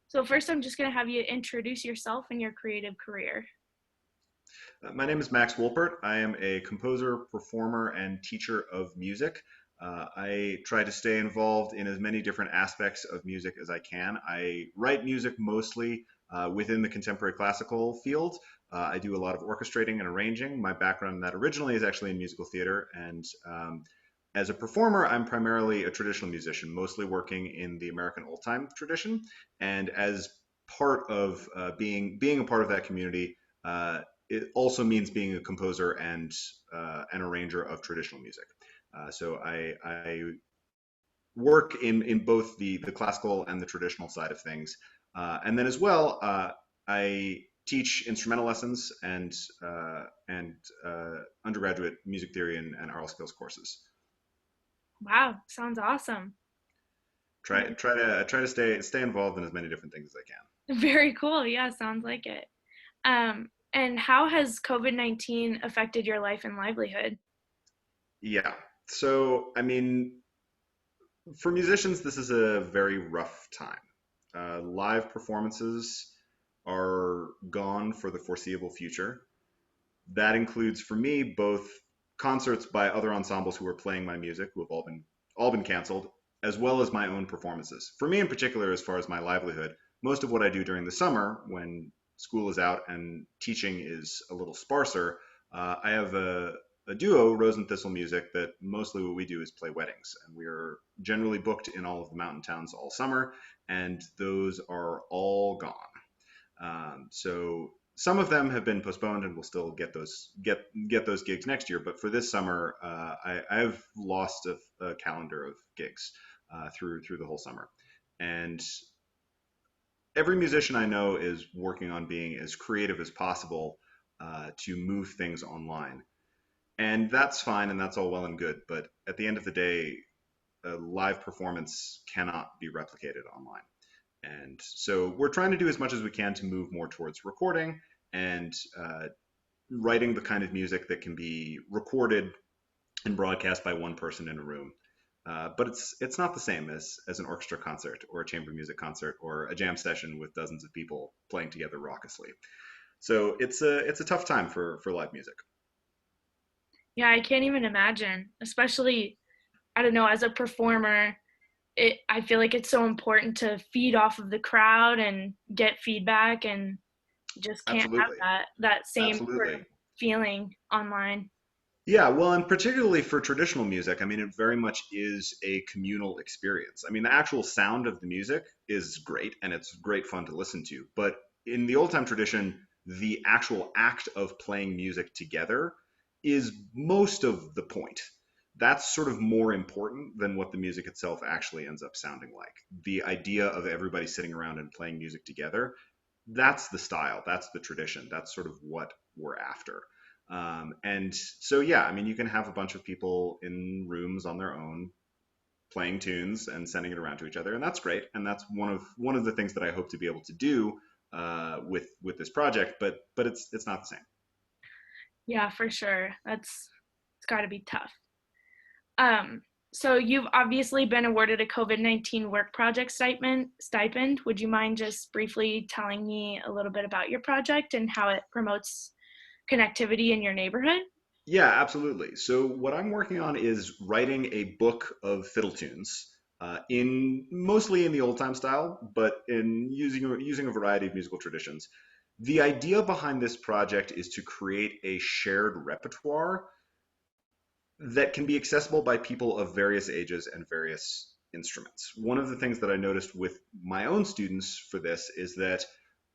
So first, I'm just going to have you introduce yourself and your creative career. My name is Max Wolpert. I am a composer, performer, and teacher of music. I try to stay involved in as many different aspects of music as I can. I write music mostly within the contemporary classical field. I do a lot of orchestrating and arranging. My background in that originally is actually in musical theater, and as a performer, I'm primarily a traditional musician, mostly working in the American old time tradition. And as part of being a part of that community, it also means being a composer and an arranger of traditional music. So I work in both the classical and the traditional side of things, and then as well I teach instrumental lessons and undergraduate music theory and aural skills courses. Wow, sounds awesome. Try to stay involved in as many different things as I can. Very cool. Yeah, sounds like it. And how has COVID-19 affected your life and livelihood? Yeah. So I mean, for musicians, this is a very rough time. Live performances are gone for the foreseeable future. That includes, for me, both concerts by other ensembles who are playing my music, who have all been canceled, as well as my own performances. For me, in particular, as far as my livelihood, most of what I do during the summer, when school is out and teaching is a little sparser, I have a duo, Rose and Thistle Music, that mostly what we do is play weddings. And we are generally booked in all of the mountain towns all summer, and those are all gone. So some of them have been postponed, and we'll still get those gigs next year. But for this summer, I've lost a calendar of gigs through the whole summer, and every musician I know is working on being as creative as possible to move things online. And that's fine, and that's all well and good. But at the end of the day, a live performance cannot be replicated online. And so we're trying to do as much as we can to move more towards recording and writing the kind of music that can be recorded and broadcast by one person in a room. But it's not the same as an orchestra concert or a chamber music concert or a jam session with dozens of people playing together raucously. So it's a tough time for live music. Yeah, I can't even imagine, especially, I don't know, as a performer, I feel like it's so important to feed off of the crowd and get feedback and just can't have Absolutely, that same sort of absolutely. feeling online. Yeah, well, and particularly for traditional music, I mean, it very much is a communal experience. I mean, the actual sound of the music is great and it's great fun to listen to. But in the old time tradition, the actual act of playing music together is most of the point. That's sort of more important than what the music itself actually ends up sounding like. The idea of everybody sitting around and playing music together, that's the style, that's the tradition, that's sort of what we're after. And so, yeah, I mean, you can have a bunch of people in rooms on their own playing tunes and sending it around to each other, and that's great. And that's one of the things that I hope to be able to do with this project. But it's not the same. Yeah, for sure. It's got to be tough. Um, so you've obviously been awarded a COVID-19 work project stipend. Would you mind just briefly telling me a little bit about your project and how it promotes connectivity in your neighborhood? Yeah, absolutely. So what I'm working on is writing a book of fiddle tunes. In mostly in the old time style, but in using a variety of musical traditions. The idea behind this project is to create a shared repertoire that can be accessible by people of various ages and various instruments. One of the things that I noticed with my own students for this is that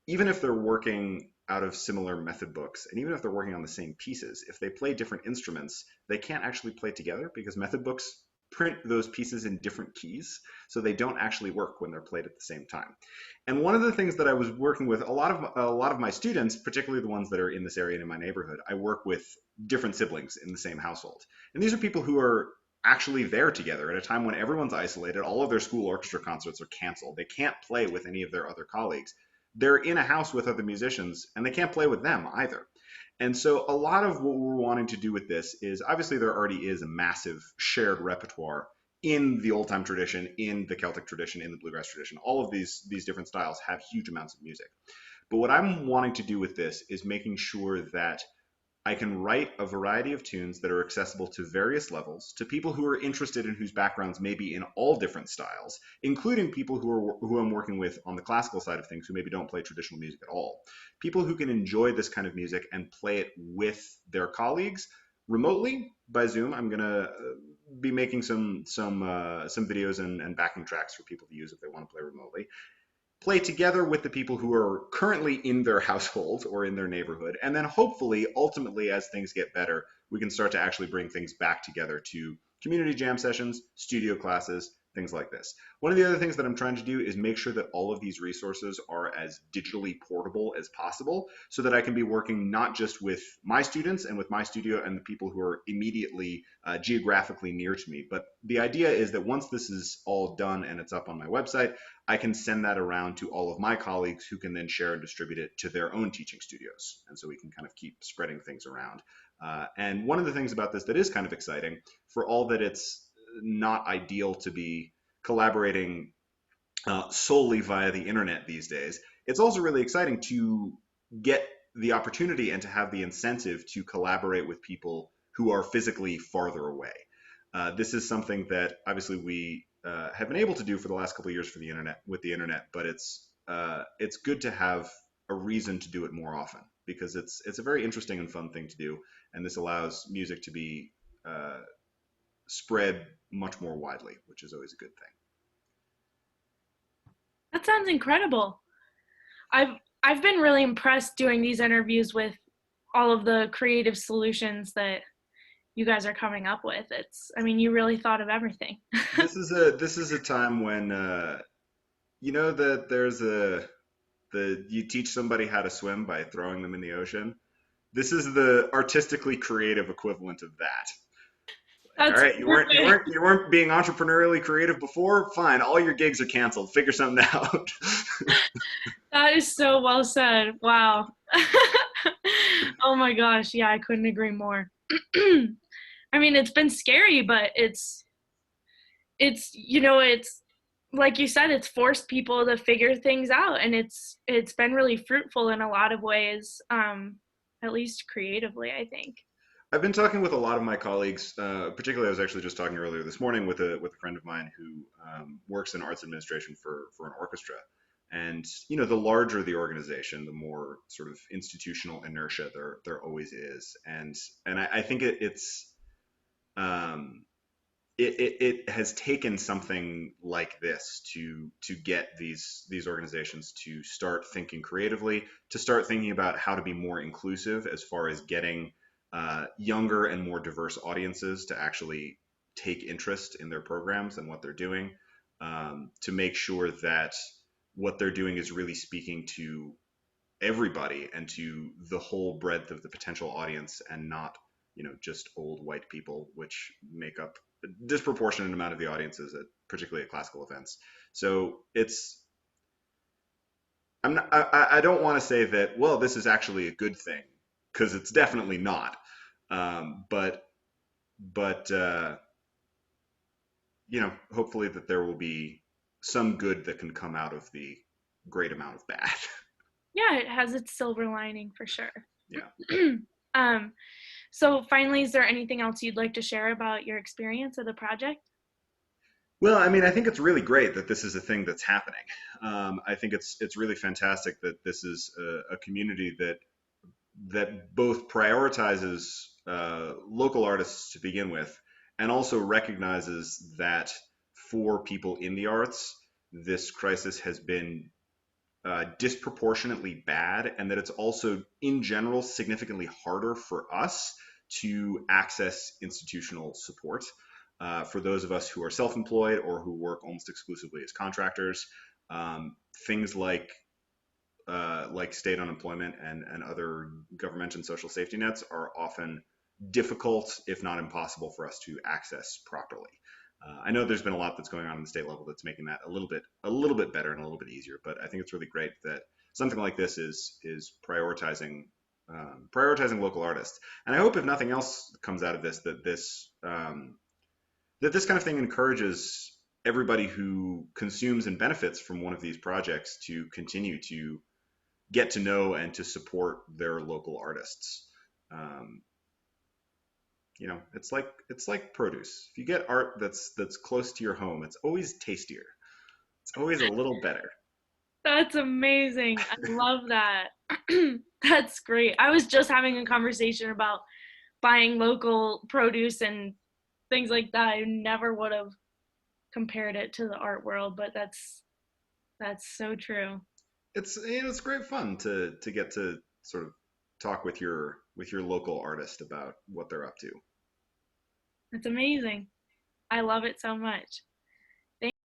even if they're working out of similar method books, and even if they're working on the same pieces, if they play different instruments, they can't actually play together because method books print those pieces in different keys, so they don't actually work when they're played at the same time. And one of the things that I was working with a lot of my students, particularly the ones that are in this area and in my neighborhood, I work with different siblings in the same household. And these are people who are actually there together at a time when everyone's isolated, all of their school orchestra concerts are canceled. They can't play with any of their other colleagues. They're in a house with other musicians and they can't play with them either. And so a lot of what we're wanting to do with this is obviously there already is a massive shared repertoire in the old time tradition, in the Celtic tradition, in the bluegrass tradition. All of these different styles have huge amounts of music. But what I'm wanting to do with this is making sure that I can write a variety of tunes that are accessible to various levels, to people who are interested and whose backgrounds may be in all different styles, including people who I'm working with on the classical side of things who maybe don't play traditional music at all. People who can enjoy this kind of music and play it with their colleagues remotely by Zoom. I'm gonna be making some videos and backing tracks for people to use if they want to play remotely, play together with the people who are currently in their household or in their neighborhood. And then hopefully, ultimately, as things get better, we can start to actually bring things back together to community jam sessions, studio classes, things like this. One of the other things that I'm trying to do is make sure that all of these resources are as digitally portable as possible so that I can be working not just with my students and with my studio and the people who are immediately geographically near to me, but the idea is that once this is all done and it's up on my website, I can send that around to all of my colleagues who can then share and distribute it to their own teaching studios. And so we can kind of keep spreading things around. And one of the things about this that is kind of exciting, for all that it's not ideal to be collaborating solely via the internet these days, it's also really exciting to get the opportunity and to have the incentive to collaborate with people who are physically farther away. This is something that obviously we have been able to do for the last couple of years for the internet with the internet, but it's good to have a reason to do it more often because it's a very interesting and fun thing to do, and this allows music to be uh, spread much more widely, which is always a good thing. That sounds incredible. I've I've been really impressed doing these interviews with all of the creative solutions that you guys are coming up with. It's, I mean, you really thought of everything. This is a time when you know that there's a the you teach somebody how to swim by throwing them in the ocean. This is the artistically creative equivalent of that. Like, all That's right, you weren't you perfect. weren't you weren't being entrepreneurially creative before. Fine, all your gigs are canceled. Figure something out. That is so well said. Wow. Oh my gosh. Yeah, I couldn't agree more. I mean, it's been scary, but it's like you said, it's forced people to figure things out, and it's been really fruitful in a lot of ways, at least creatively, I think. I've been talking with a lot of my colleagues. Particularly, I was actually just talking earlier this morning with a friend of mine who works in arts administration for an orchestra. And you know, the larger the organization, the more sort of institutional inertia there always is. And I think um, it has taken something like this to get these organizations to start thinking creatively, to start thinking about how to be more inclusive as far as getting younger and more diverse audiences to actually take interest in their programs and what they're doing, to make sure that what they're doing is really speaking to everybody and to the whole breadth of the potential audience and not just old white people, which make up a disproportionate amount of the audiences at particularly at classical events. So it's I don't want to say that, well, this is actually a good thing, because it's definitely not. But hopefully that there will be some good that can come out of the great amount of bad. Yeah, it has its silver lining for sure. Yeah. um, so finally, is there anything else you'd like to share about your experience of the project? Well, I mean, I think it's really great that this is a thing that's happening. I think it's really fantastic that this is a community that both prioritizes local artists to begin with, and also recognizes that for people in the arts, this crisis has been disproportionately bad, and that it's also, in general, significantly harder for us to access institutional support. For those of us who are self employed or who work almost exclusively as contractors, things like state unemployment and other government and social safety nets are often difficult, if not impossible, for us to access properly. I know there's been a lot that's going on in the state level that's making that a little bit better and a little bit easier. But I think it's really great that something like this is prioritizing local artists. And I hope, if nothing else comes out of this, that that this kind of thing encourages everybody who consumes and benefits from one of these projects to continue to get to know and to support their local artists. Um, it's like produce. If you get art that's close to your home, it's always tastier. It's always a little better. That's amazing. I love that. That's great. I was just having a conversation about buying local produce and things like that. I never would have compared it to the art world, but that's so true. It's great fun to get to sort of talk with your local artist about what they're up to. It's amazing. I love it so much.